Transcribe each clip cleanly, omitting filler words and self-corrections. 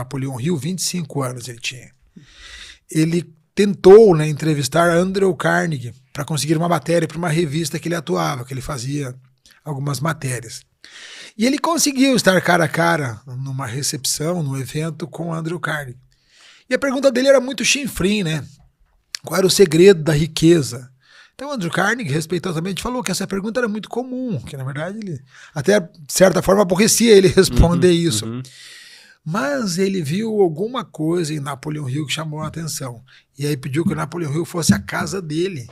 Napoleão Hill, 25 anos ele tinha. Ele tentou, né, entrevistar Andrew Carnegie para conseguir uma matéria para uma revista que ele atuava, que ele fazia algumas matérias. E ele conseguiu estar cara a cara numa recepção, num evento com Andrew Carnegie. E a pergunta dele era muito chinfrim, né? Qual era o segredo da riqueza? Então Andrew Carnegie respeitosamente falou que essa pergunta era muito comum, que na verdade ele até de certa forma aborrecia ele responder isso. Mas ele viu alguma coisa em Napoleão Hill que chamou a atenção. E aí pediu que o Napoleão Hill fosse à casa dele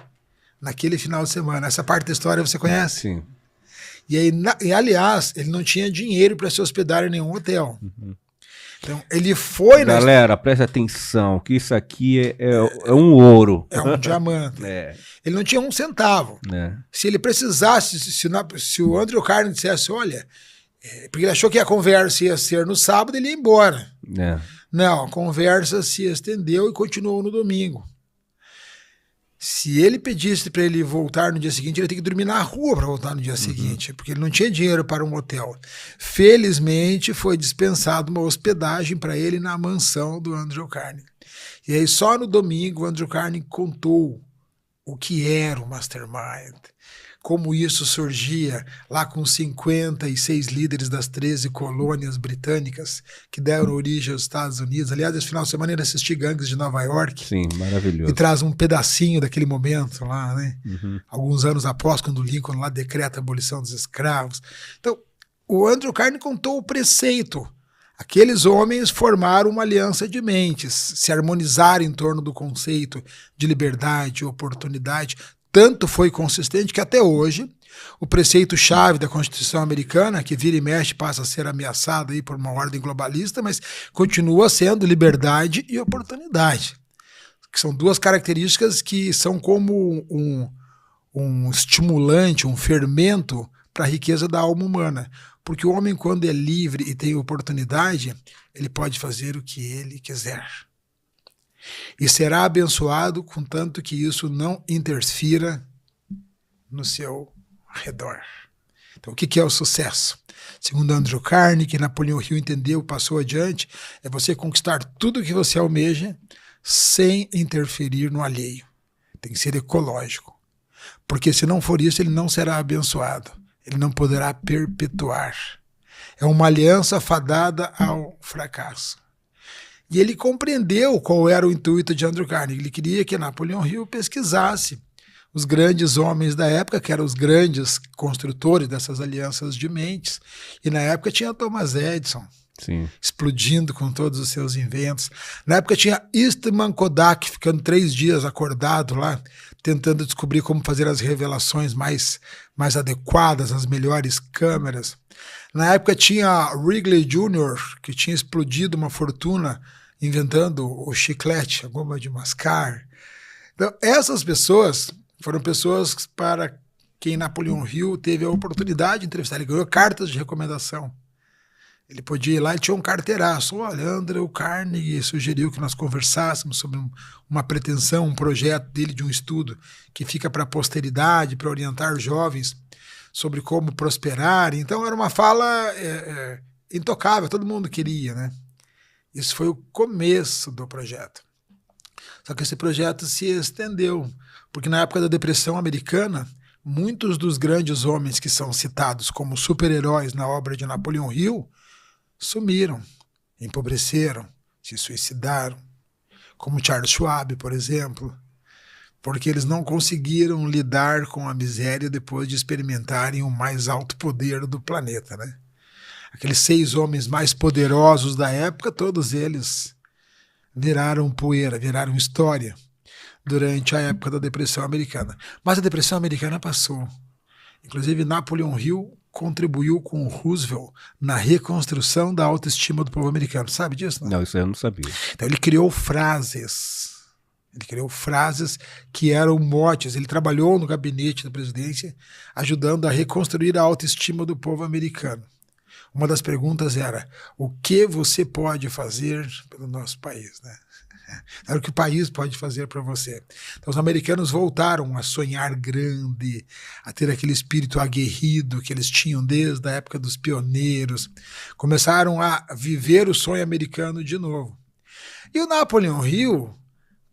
naquele final de semana. Essa parte da história você conhece? Sim. E aí, aliás, ele não tinha dinheiro para se hospedar em nenhum hotel. Então, ele foi... Galera, preste atenção, que isso aqui é um ouro. É um diamante. Ele não tinha um centavo. Se ele precisasse, se o Andrew Carnegie dissesse, olha... porque ele achou que a conversa ia ser no sábado, ele ia embora. Não, a conversa se estendeu e continuou no domingo. Se ele pedisse para ele voltar no dia seguinte, ele ia ter que dormir na rua para voltar no dia seguinte, porque ele não tinha dinheiro para um hotel. Felizmente, foi dispensado uma hospedagem para ele na mansão do Andrew Carnegie. E aí, só no domingo, o Andrew Carnegie contou o que era o Mastermind, como isso surgia lá com 56 líderes das 13 colônias britânicas que deram origem aos Estados Unidos. Aliás, esse final de semana ele assistiu Gangues de Nova York. Sim, maravilhoso. E traz um pedacinho daquele momento lá, né? Alguns anos após, quando o Lincoln lá decreta a abolição dos escravos. Então, o Andrew Carnegie contou o preceito. Aqueles homens formaram uma aliança de mentes, se harmonizaram em torno do conceito de liberdade e oportunidade. Tanto foi consistente que até hoje o preceito-chave da Constituição americana, que vira e mexe passa a ser ameaçado aí por uma ordem globalista, mas continua sendo liberdade e oportunidade, que são duas características que são como um estimulante, um fermento para a riqueza da alma humana. Porque o homem, quando é livre e tem oportunidade, ele pode fazer o que ele quiser. E será abençoado, contanto que isso não interfira no seu redor. Então, o que é o sucesso? Segundo Andrew Carnegie, que Napoleão Hill entendeu, passou adiante, é você conquistar tudo o que você almeja sem interferir no alheio. Tem que ser ecológico. Porque se não for isso, ele não será abençoado. Ele não poderá perpetuar. É uma aliança fadada ao fracasso. E ele compreendeu qual era o intuito de Andrew Carnegie. Ele queria que Napoleão Hill pesquisasse os grandes homens da época, que eram os grandes construtores dessas alianças de mentes. E na época tinha Thomas Edison, explodindo com todos os seus inventos. Na época tinha Eastman Kodak, ficando 3 dias acordado lá, tentando descobrir como fazer as revelações mais adequadas, as melhores câmeras. Na época tinha Wrigley Jr., que tinha explodido uma fortuna inventando o chiclete, a goma de mascar. Então, essas pessoas foram pessoas para quem Napoleão Hill teve a oportunidade de entrevistar. Ele ganhou cartas de recomendação. Ele podia ir lá e tinha um carteiraço. Olha, Andrew Carnegie sugeriu que nós conversássemos sobre uma pretensão, um projeto dele de um estudo que fica para a posteridade, para orientar jovens sobre como prosperar. Então era uma fala intocável, todo mundo queria, né? Isso foi o começo do projeto. Só que esse projeto se estendeu, porque na época da Depressão Americana, muitos dos grandes homens que são citados como super-heróis na obra de Napoleão Hill sumiram, empobreceram, se suicidaram, como Charles Schwab, por exemplo, porque eles não conseguiram lidar com a miséria depois de experimentarem o mais alto poder do planeta, né? Aqueles 6 homens mais poderosos da época, todos eles viraram poeira, viraram história durante a época da Depressão Americana. Mas a Depressão Americana passou. Inclusive, Napoleão Hill contribuiu com o Roosevelt na reconstrução da autoestima do povo americano. Sabe disso? Não, isso eu não sabia. Então ele criou frases. Ele criou frases que eram motes. Ele trabalhou no gabinete da presidência, ajudando a reconstruir a autoestima do povo americano. Uma das perguntas era: o que você pode fazer pelo nosso país, né? Era o que o país pode fazer para você. Então os americanos voltaram a sonhar grande, a ter aquele espírito aguerrido que eles tinham desde a época dos pioneiros. Começaram a viver o sonho americano de novo. E o Napoleão Hill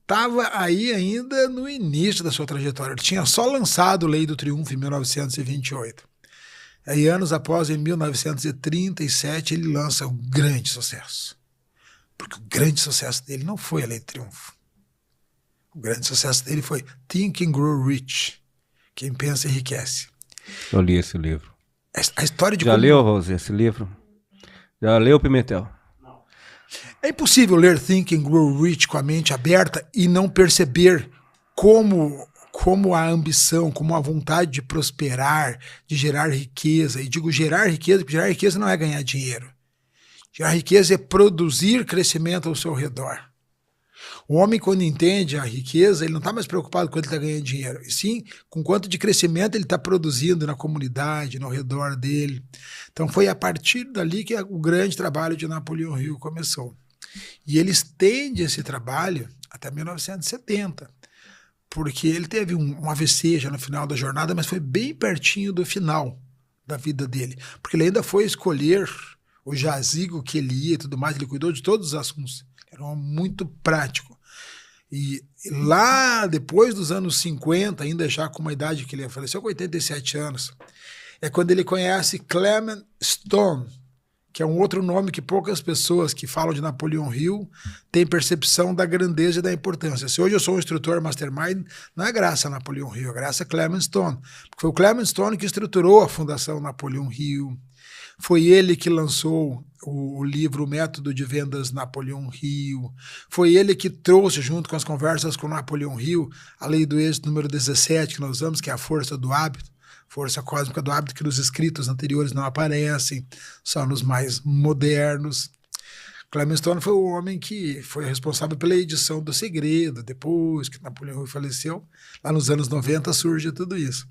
estava aí ainda no início da sua trajetória. Ele tinha só lançado Lei do Triunfo em 1928. Aí, anos após, em 1937, ele lança um grande sucesso. Porque o grande sucesso dele não foi a Lei do Triunfo. O grande sucesso dele foi Think and Grow Rich. Quem pensa enriquece. Eu li esse livro. A história de Já leu, Rose, esse livro? Já leu, Pimentel? É impossível ler Think and Grow Rich com a mente aberta e não perceber como a ambição, como a vontade de prosperar, de gerar riqueza. E digo gerar riqueza, porque gerar riqueza não é ganhar dinheiro. Gerar riqueza é produzir crescimento ao seu redor. O homem, quando entende a riqueza, ele não está mais preocupado com quanto ele está ganhando dinheiro, e sim com quanto de crescimento ele está produzindo na comunidade, no redor dele. Então foi a partir dali que o grande trabalho de Napoleão Hill começou. E ele estende esse trabalho até 1970, porque ele teve um AVC já no final da jornada, mas foi bem pertinho do final da vida dele, porque ele ainda foi escolher o jazigo que ele ia e tudo mais, ele cuidou de todos os assuntos. Era um homem muito prático. E lá, depois dos anos 50, ainda já com uma idade que ele faleceu com 87 anos, é quando ele conhece Clement Stone, que é um outro nome que poucas pessoas que falam de Napoleão Hill têm percepção da grandeza e da importância. Se hoje eu sou um instrutor mastermind, não é graças a Napoleão Hill, é graças a Clement Stone. Porque foi o Clement Stone que estruturou a Fundação Napoleão Hill. Foi ele que lançou o livro O Método de Vendas Napoleão Hill. Foi ele que trouxe, junto com as conversas com Napoleão Hill, a lei do êxito número 17 que nós usamos, que é a força do hábito, força cósmica do hábito, que nos escritos anteriores não aparecem, só nos mais modernos. Clement Stone foi o homem que foi responsável pela edição do Segredo, depois que Napoleão Hill faleceu. Lá nos anos 90 surge tudo isso.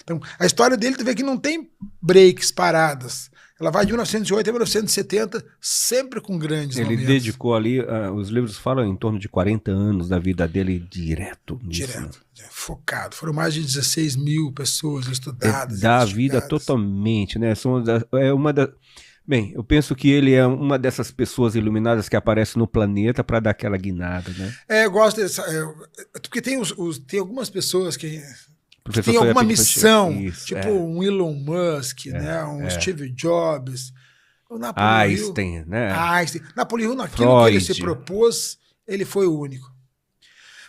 Então, a história dele, tu vê que não tem breaks, paradas. Ela vai de 1908 a 1970, sempre com grandes momentos. Ele dedicou ali, os livros falam em torno de 40 anos da vida dele direto. Direto, focado. Foram mais de 16 mil pessoas estudadas. Da vida totalmente, né? É uma da... Bem, eu penso que ele é uma dessas pessoas iluminadas que aparece no planeta para dar aquela guinada, né? Eu gosto dessa... porque tem algumas pessoas que tem foi alguma missão, isso, tipo um Elon Musk, né? Steve Jobs, o Napoleão Einstein, Hill, né? Napoleão Hill, naquilo que ele se propôs, ele foi o único.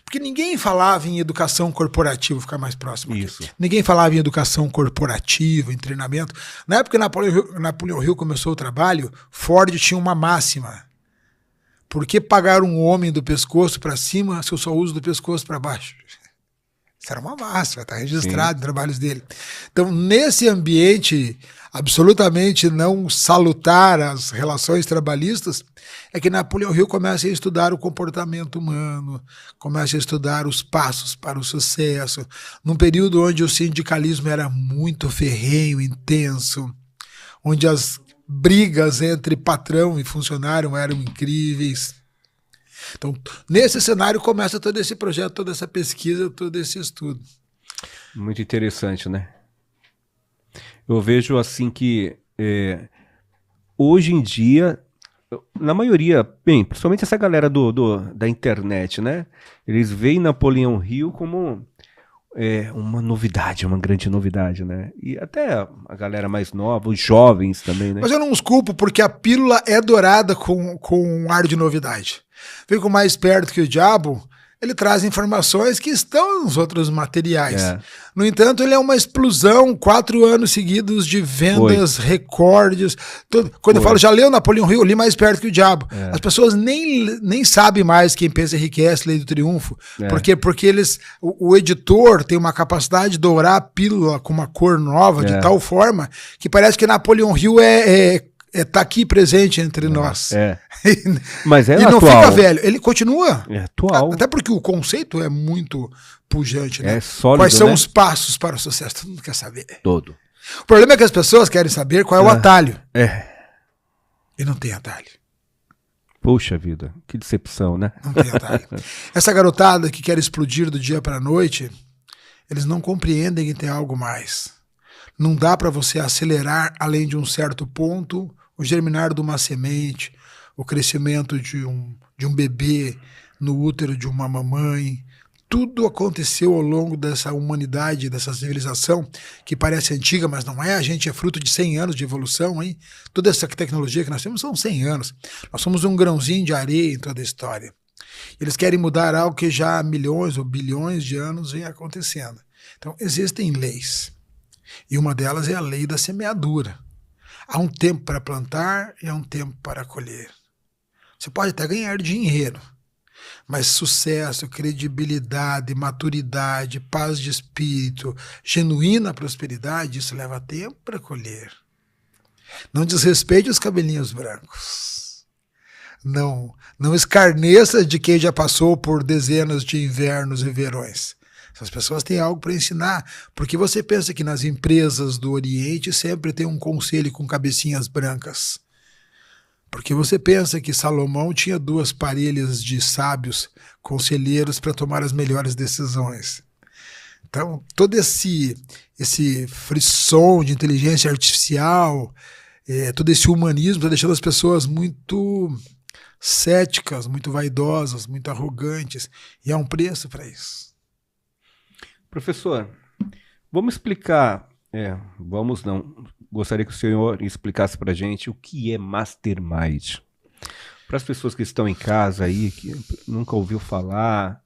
Porque ninguém falava em educação corporativa, ficar mais próximo aqui. Isso. Ninguém falava em educação corporativa, em treinamento. Na época que Napoleão Hill começou o trabalho, Ford tinha uma máxima: por que pagar um homem do pescoço para cima se eu só uso do pescoço para baixo? Isso era uma máxima, está registrado em trabalhos dele. Então, nesse ambiente absolutamente não salutar às relações trabalhistas, é que Napoleão Hill começa a estudar o comportamento humano, começa a estudar os passos para o sucesso, num período onde o sindicalismo era muito ferrenho, intenso, onde as brigas entre patrão e funcionário eram incríveis. Então, nesse cenário começa todo esse projeto, toda essa pesquisa, todo esse estudo. Muito interessante, né? Eu vejo assim que hoje em dia, na maioria, bem, principalmente essa galera da internet, né? Eles veem Napoleão Hill como uma novidade, uma grande novidade, né? E até a galera mais nova, os jovens também, né? Mas eu não os culpo, porque a pílula é dourada com um ar de novidade. Fico mais perto que o diabo, ele traz informações que estão nos outros materiais. No entanto, ele é uma explosão, 4 anos seguidos de vendas, recordes. Quando eu falo, já leu Napoleão Hill, eu li mais perto que o diabo. As pessoas nem sabem mais Quem Pensa Enriquece, Lei do Triunfo. Porque o editor tem uma capacidade de dourar a pílula com uma cor nova, de tal forma, que parece que Napoleão Hill tá aqui presente entre nós. Mas e atual. Não fica velho, ele continua. É atual. Até porque o conceito é muito pujante, né? É sólido, Quais são né? os passos para o sucesso? Todo mundo quer saber. Todo. O problema é que as pessoas querem saber qual é o atalho. É. E não tem atalho. Puxa vida, que decepção, né? Não tem atalho. Essa garotada que quer explodir do dia para a noite, eles não compreendem que tem algo mais. Não dá para você acelerar além de um certo ponto o germinar de uma semente, o crescimento de um bebê no útero de uma mamãe. Tudo aconteceu ao longo dessa humanidade, dessa civilização, que parece antiga, mas não é. A gente é fruto de 100 anos de evolução, hein? Toda essa tecnologia que nós temos são 100 anos. Nós somos um grãozinho de areia em toda a história. Eles querem mudar algo que já há milhões ou bilhões de anos vem acontecendo. Então, existem leis. E uma delas é a lei da semeadura. Há um tempo para plantar e há um tempo para colher. Você pode até ganhar dinheiro, mas sucesso, credibilidade, maturidade, paz de espírito, genuína prosperidade, isso leva tempo para colher. Não desrespeite os cabelinhos brancos. Não escarneça de quem já passou por dezenas de invernos e verões. Essas pessoas têm algo para ensinar, porque você pensa que nas empresas do Oriente sempre tem um conselho com cabecinhas brancas. Porque você pensa que Salomão tinha 2 parelhas de sábios conselheiros para tomar as melhores decisões. Então, todo esse frisson de inteligência artificial, todo esse humanismo está deixando as pessoas muito céticas, muito vaidosas, muito arrogantes. E há um preço para isso. Professor, vamos explicar, vamos não, gostaria que o senhor explicasse para a gente o que é Mastermind. Para as pessoas que estão em casa aí, que nunca ouviu falar,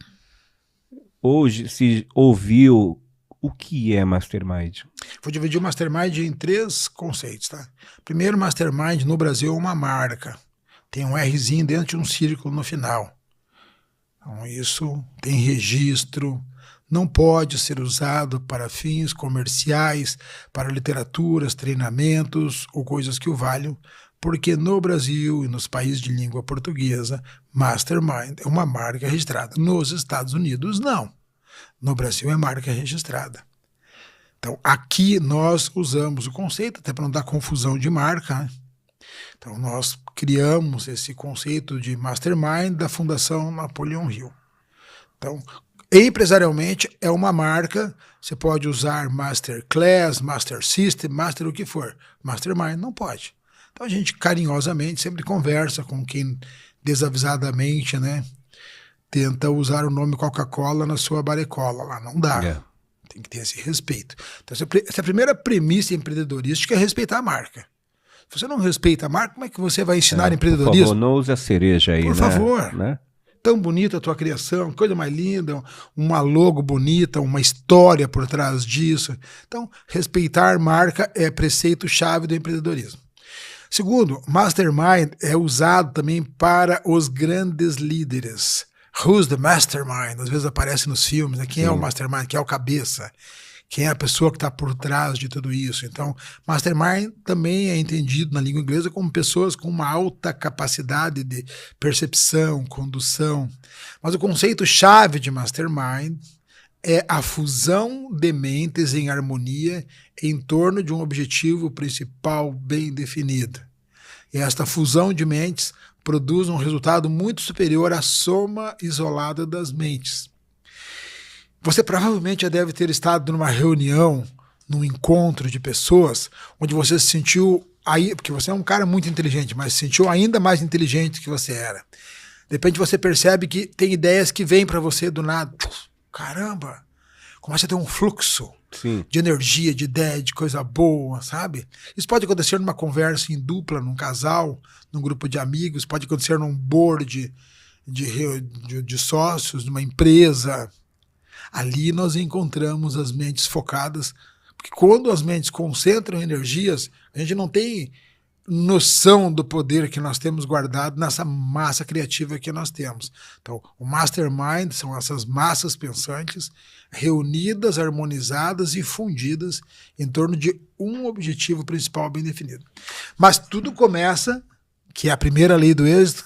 hoje se ouviu, o que é Mastermind? Vou dividir o Mastermind em 3 conceitos, tá? Primeiro, Mastermind no Brasil é uma marca. Tem um Rzinho dentro de um círculo no final. Então isso tem registro. Não pode ser usado para fins comerciais, para literaturas, treinamentos ou coisas que o valham, porque no Brasil e nos países de língua portuguesa, Mastermind é uma marca registrada. Nos Estados Unidos, não. No Brasil é marca registrada. Então, aqui nós usamos o conceito, até para não dar confusão de marca, né? Então, nós criamos esse conceito de Mastermind da Fundação Napoleon Hill. Então, empresarialmente é uma marca, você pode usar Masterclass, Master System, Master o que for. Mastermind não pode. Então a gente carinhosamente sempre conversa com quem desavisadamente, né, tenta usar o nome Coca-Cola na sua barecola lá. Não dá. Tem que ter esse respeito. Então essa é a primeira premissa empreendedorística, é respeitar a marca. Se você não respeita a marca, como é que você vai ensinar empreendedorismo? Por favor, não use a cereja aí, por favor. Né? Tão bonita a tua criação, coisa mais linda, uma logo bonita, uma história por trás disso. Então, respeitar marca é preceito-chave do empreendedorismo. Segundo, Mastermind é usado também para os grandes líderes. Who's the Mastermind? Às vezes aparece nos filmes, né? Quem é o Mastermind? Quem é o cabeça? Quem é a pessoa que está por trás de tudo isso? Então, Mastermind também é entendido na língua inglesa como pessoas com uma alta capacidade de percepção, condução. Mas o conceito-chave de Mastermind é a fusão de mentes em harmonia em torno de um objetivo principal bem definido. E esta fusão de mentes produz um resultado muito superior à soma isolada das mentes. Você provavelmente já deve ter estado numa reunião, num encontro de pessoas, onde você se sentiu, aí, porque você é um cara muito inteligente, mas se sentiu ainda mais inteligente que você era. De repente você percebe que tem ideias que vêm para você do nada. Caramba! Começa a ter um fluxo de energia, de ideia, de coisa boa, sabe? Isso pode acontecer numa conversa em dupla, num casal, num grupo de amigos, pode acontecer num board de sócios, numa empresa. Ali nós encontramos as mentes focadas, porque quando as mentes concentram energias, a gente não tem noção do poder que nós temos guardado nessa massa criativa que nós temos. Então, o Mastermind são essas massas pensantes reunidas, harmonizadas e fundidas em torno de um objetivo principal bem definido. Mas tudo começa, que é a primeira lei do êxito.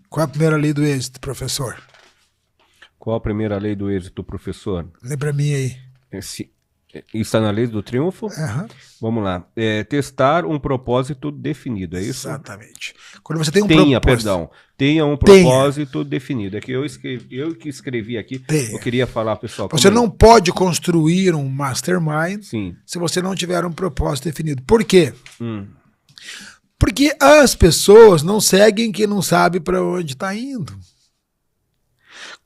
Qual é a primeira lei do êxito, professor? Qual a primeira lei do êxito, professor? Lembra a minha aí. Isso está na lei do triunfo? Uhum. Vamos lá. Testar um propósito definido, é isso? Exatamente. Quando você tem um Tenha um propósito definido. É que eu que escrevi aqui. Eu queria falar, pessoal. Você não pode construir um mastermind Sim. se você não tiver um propósito definido. Por quê? Porque as pessoas não seguem quem não sabe para onde está indo.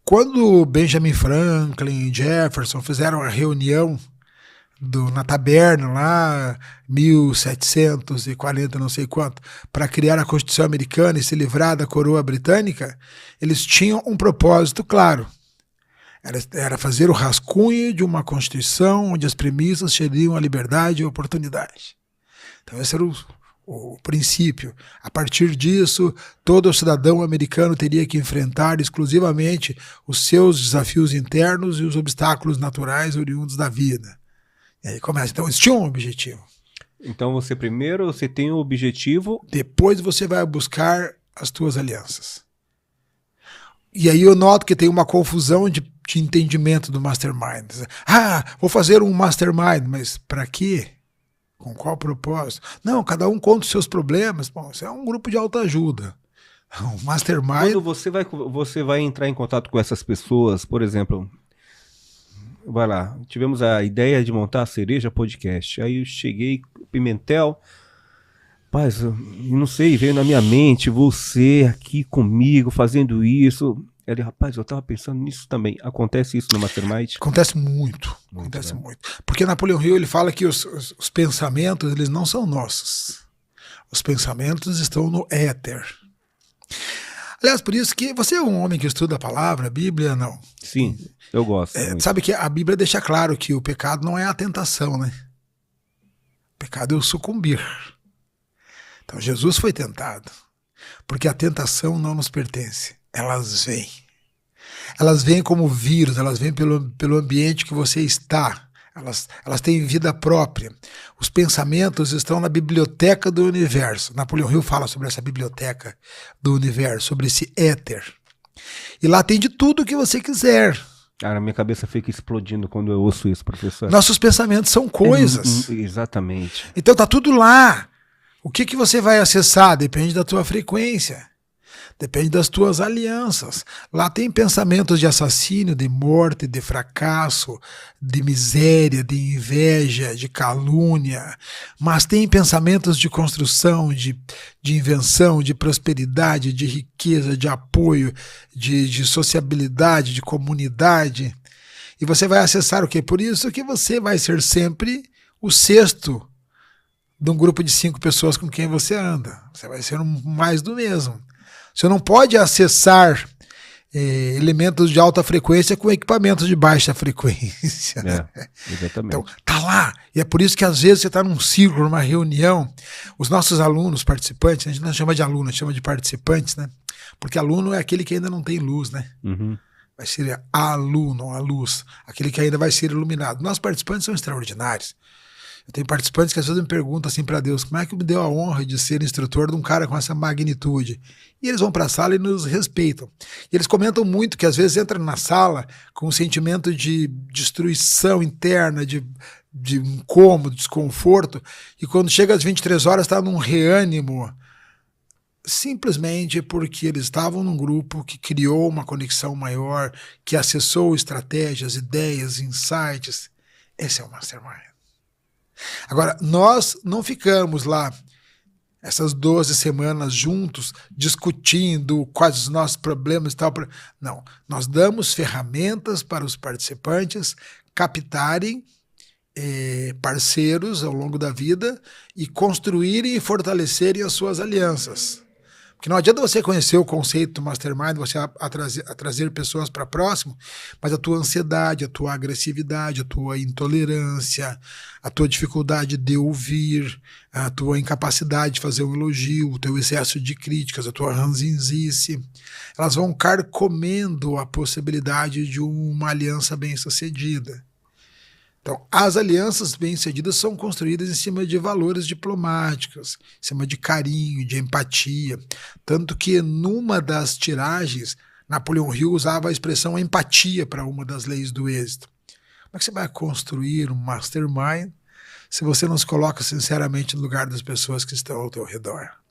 Quando Benjamin Franklin e Jefferson fizeram a reunião na taberna lá, 1740, não sei quanto, para criar a Constituição Americana e se livrar da coroa britânica, eles tinham um propósito claro. Era fazer o rascunho de uma Constituição onde as premissas seriam a liberdade e a oportunidade. Então esse era o princípio. A partir disso, todo cidadão americano teria que enfrentar exclusivamente os seus desafios internos e os obstáculos naturais oriundos da vida. E aí começa. Então, eles tinham um objetivo. Então, você tem o objetivo. Depois você vai buscar as tuas alianças. E aí eu noto que tem uma confusão de entendimento do mastermind. Vou fazer um mastermind, mas para quê? Com qual propósito? Não, cada um conta os seus problemas. Bom, isso é um grupo de autoajuda. Um mastermind. Quando você vai entrar em contato com essas pessoas, por exemplo, vai lá, tivemos a ideia de montar a Cereja Podcast. Aí eu cheguei, Pimentel, rapaz, eu não sei, veio na minha mente você aqui comigo fazendo isso. Ele, rapaz, eu tava pensando nisso também. Acontece isso no Mastermind? Acontece muito. Porque Napoleão Hill, ele fala que os pensamentos, eles não são nossos. Os pensamentos estão no éter. Aliás, por isso que você é um homem que estuda a palavra, a Bíblia, não? Sim, eu gosto. Sabe que a Bíblia deixa claro que o pecado não é a tentação, né? O pecado é o sucumbir. Então Jesus foi tentado. Porque a tentação não nos pertence. Elas vêm. Elas vêm como vírus, elas vêm pelo ambiente que você está. Elas têm vida própria. Os pensamentos estão na biblioteca do universo. Napoleão Hill fala sobre essa biblioteca do universo, sobre esse éter. E lá tem de tudo que você quiser. Cara, minha cabeça fica explodindo quando eu ouço isso, professor. Nossos pensamentos são coisas. Exatamente. Então tá tudo lá. O que você vai acessar? Depende da tua frequência. Depende das tuas alianças. Lá tem pensamentos de assassínio, de morte, de fracasso, de miséria, de inveja, de calúnia. Mas tem pensamentos de construção, de invenção, de prosperidade, de riqueza, de apoio, de sociabilidade, de comunidade. E você vai acessar o quê? Por isso que você vai ser sempre o sexto de um grupo de 5 pessoas com quem você anda. Você vai ser mais do mesmo. Você não pode acessar elementos de alta frequência com equipamentos de baixa frequência. Exatamente. Então, tá lá. E é por isso que às vezes você está num círculo, numa reunião, os nossos alunos, participantes, a gente não chama de aluno, a gente chama de participantes, né? Porque aluno é aquele que ainda não tem luz, né? Uhum. Vai ser aluno, a luz, aquele que ainda vai ser iluminado. Nossos participantes são extraordinários. Eu tenho participantes que às vezes me perguntam assim para Deus, como é que me deu a honra de ser instrutor de um cara com essa magnitude? E eles vão para a sala e nos respeitam. E eles comentam muito que às vezes entram na sala com um sentimento de destruição interna, de incômodo, desconforto, e quando chega às 23 horas está num reânimo, simplesmente porque eles estavam num grupo que criou uma conexão maior, que acessou estratégias, ideias, insights. Esse é o Mastermind. Agora, nós não ficamos lá essas 12 semanas juntos discutindo quais os nossos problemas e tal. Não, nós damos ferramentas para os participantes captarem parceiros ao longo da vida e construírem e fortalecerem as suas alianças. Porque não adianta você conhecer o conceito do Mastermind, você trazer pessoas para próximo, mas a tua ansiedade, a tua agressividade, a tua intolerância, a tua dificuldade de ouvir, a tua incapacidade de fazer um elogio, o teu excesso de críticas, a tua ranzinzice, elas vão carcomendo a possibilidade de uma aliança bem-sucedida. Então, as alianças bem-sucedidas são construídas em cima de valores diplomáticos, em cima de carinho, de empatia. Tanto que, numa das tiragens, Napoleão Hill usava a expressão empatia para uma das leis do êxito. é que você vai construir um mastermind se você não se coloca sinceramente no lugar das pessoas que estão ao teu redor?